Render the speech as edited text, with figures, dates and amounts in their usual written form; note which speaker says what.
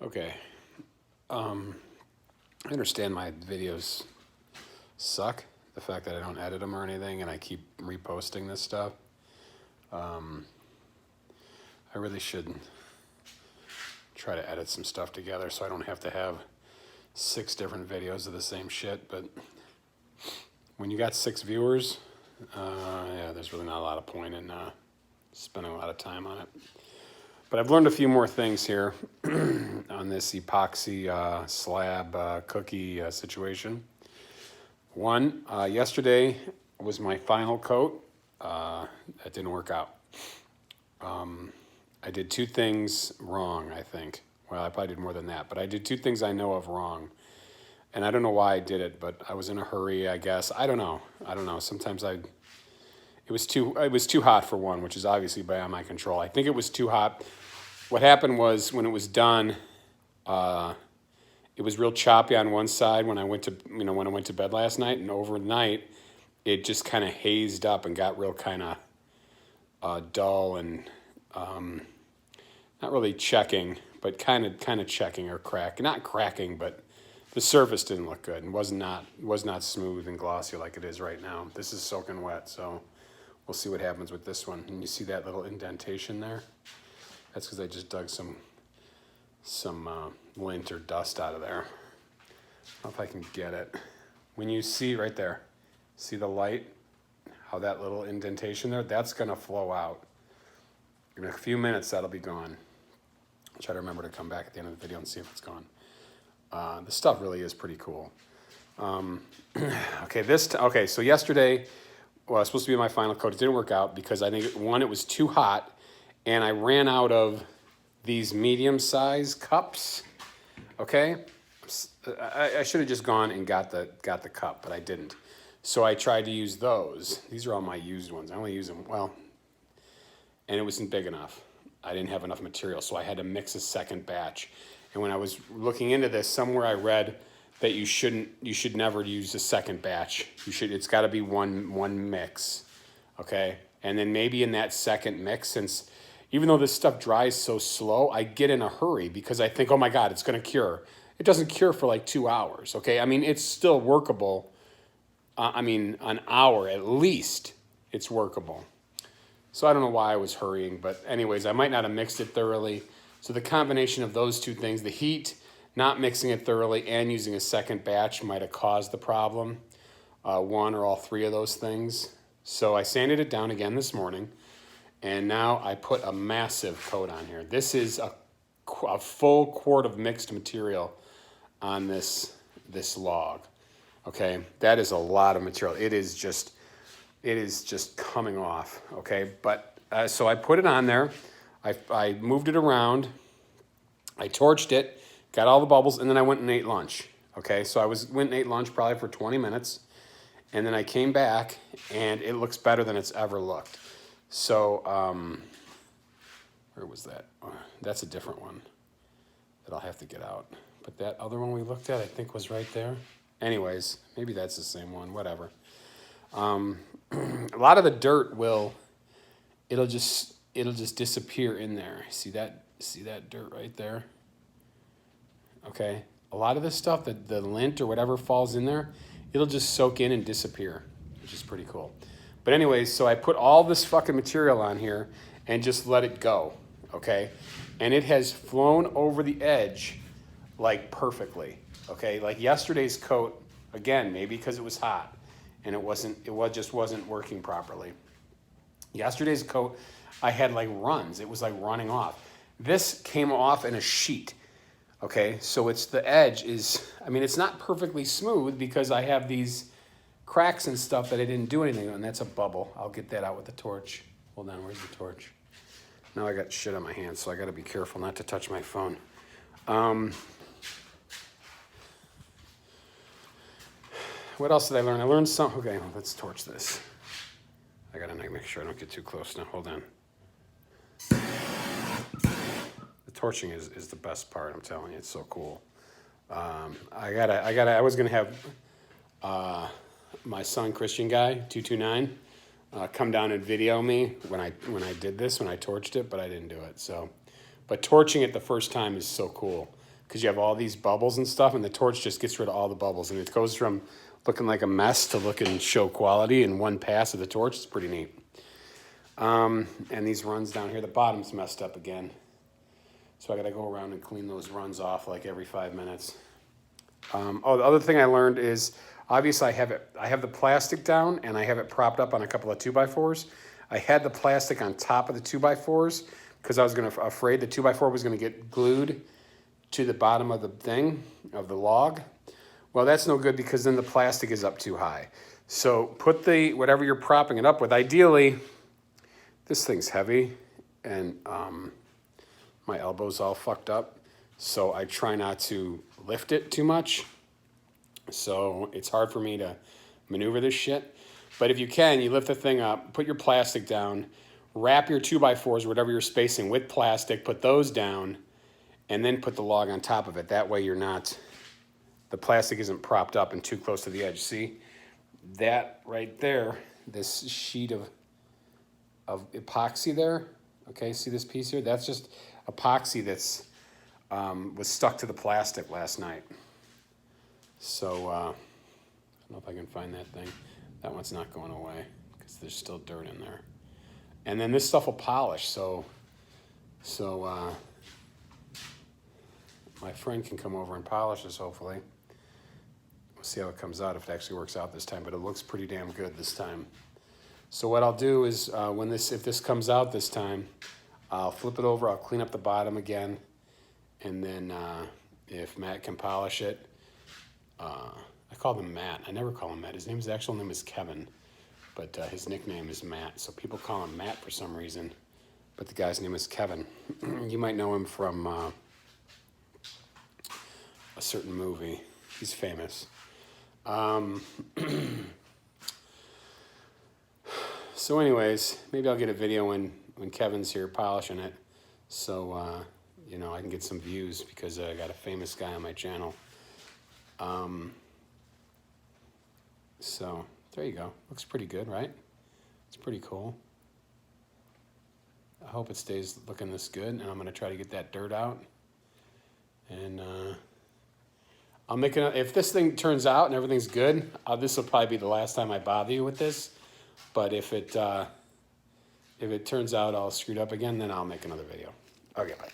Speaker 1: Okay. I understand my videos suck. The fact that I don't edit them or anything and I keep reposting this stuff. I really should try to edit some stuff together so I don't have to have 6 different videos of the same shit. But when you got 6 viewers, yeah, there's really not a lot of point in spending a lot of time on it. But I've learned a few more things here on this epoxy slab cookie situation. One, yesterday was my final coat. That didn't work out. I did 2 things wrong, I think. Well, I probably did more than that, but I did 2 things I know of wrong. And I don't know why I did it, but I was in a hurry, I guess. I don't know. Sometimes it was too hot for one, which is obviously beyond my control. I think it was too hot. What happened was when it was done, it was real choppy on one side when I went to bed last night, and overnight it just kind of hazed up and got real kind of dull and not really checking, but kind of checking or crack. Not cracking, but the surface didn't look good and was not smooth and glossy like it is right now. This is soaking wet, so we'll see what happens with this one. And you see that little indentation there? That's because I just dug some lint or dust out of there. I don't know if I can get it. When you see right there, see the light? How that little indentation there? That's going to flow out. In a few minutes, that'll be gone. I'll try to remember to come back at the end of the video and see if it's gone. The stuff really is pretty cool. Okay, so yesterday, well, it was supposed to be my final coat. It didn't work out because I think, one, it was too hot, and I ran out of these medium-sized cups. Okay, I should have just gone and got the cup, but I didn't. So I tried to use those. These are all my used ones. I only use them, well, and it wasn't big enough. I didn't have enough material, so I had to mix a second batch. And when I was looking into this, somewhere I read that you should never use a second batch. It's got to be one mix, okay? And then maybe in that second mix, since even though this stuff dries so slow, I get in a hurry because I think, oh my God, it's going to cure. It doesn't cure for like 2 hours, okay? I mean, it's still workable. An hour at least, it's workable. So I don't know why I was hurrying, but anyways, I might not have mixed it thoroughly. So the combination of those 2 things, the heat, not mixing it thoroughly, and using a second batch might have caused the problem. 1 or all 3 of those things. So I sanded it down again this morning, and now I put a massive coat on here. This is a full quart of mixed material on this log. Okay, that is a lot of material. It is just coming off. Okay, but so I put it on there. I moved it around. I torched it, got all the bubbles, and then I went and ate lunch. Okay, so I went and ate lunch probably for 20 minutes, and then I came back, and it looks better than it's ever looked. So, where was that? That's a different one that I'll have to get out. But that other one we looked at, I think, was right there. Anyways, maybe that's the same one, whatever. A lot of the dirt it'll just disappear in there. See that dirt right there? Okay. A lot of this stuff, the lint or whatever falls in there, it'll just soak in and disappear, which is pretty cool. But anyways, so I put all this fucking material on here and just let it go, okay? And it has flown over the edge like perfectly, okay? Like yesterday's coat, again, maybe because it was hot and it just wasn't working properly. Yesterday's coat, I had like runs. It was like running off. This came off in a sheet, okay? So the edge is, it's not perfectly smooth because I have these cracks and stuff that I didn't do anything on. That's a bubble. I'll get that out with the torch. Hold on, where's the torch? Now I got shit on my hands, so I gotta be careful not to touch my phone. What else did I learn? I learned something. Okay, let's torch this. I gotta make sure I don't get too close now. Hold on. The torching is the best part. I'm telling you, it's so cool. I was gonna have my son Christian guy 229 come down and video me when I torched it, but I didn't do it. So, but torching it the first time is so cool. because you have all these bubbles and stuff, and the torch just gets rid of all the bubbles, and it goes from looking like a mess to looking show quality in one pass of the torch. It's pretty neat. And these runs down here, the bottom's messed up again. So I gotta go around and clean those runs off like every 5 minutes. Oh, the other thing I learned is, obviously I have the plastic down and I have it propped up on a couple of 2x4s. I had the plastic on top of the 2x4s because I was afraid the 2x4 was gonna get glued to the bottom of the thing, of the log. Well, that's no good because then the plastic is up too high. So put whatever you're propping it up with, ideally, this thing's heavy and my elbow's all fucked up. So I try not to lift it too much. So it's hard for me to maneuver this shit. But if you can, you lift the thing up, put your plastic down, wrap your 2x4s, whatever you're spacing, with plastic, put those down, and then put the log on top of it. That way the plastic isn't propped up and too close to the edge. See, that right there, this sheet of epoxy there, okay, see this piece here? That's just epoxy that's was stuck to the plastic last night. So I don't know if I can find that thing. That one's not going away because there's still dirt in there. And then this stuff will polish, so my friend can come over and polish this, hopefully. We'll see how it comes out, if it actually works out this time, but it looks pretty damn good this time. So what I'll do is, if this comes out this time, I'll flip it over, I'll clean up the bottom again, and then if Matt can polish it, I call him Matt. I never call him Matt. His actual name is Kevin, but his nickname is Matt. So people call him Matt for some reason, but the guy's name is Kevin. You might know him from a certain movie. He's famous. So anyways, maybe I'll get a video when Kevin's here polishing it, so you know, I can get some views because I got a famous guy on my channel. So there you go. Looks pretty good, right? It's pretty cool. I hope it stays looking this good, and I'm going to try to get that dirt out. And I'll make it. If this thing turns out and everything's good, this will probably be the last time I bother you with this. But if it turns out all screwed up again, then I'll make another video. Okay, bye.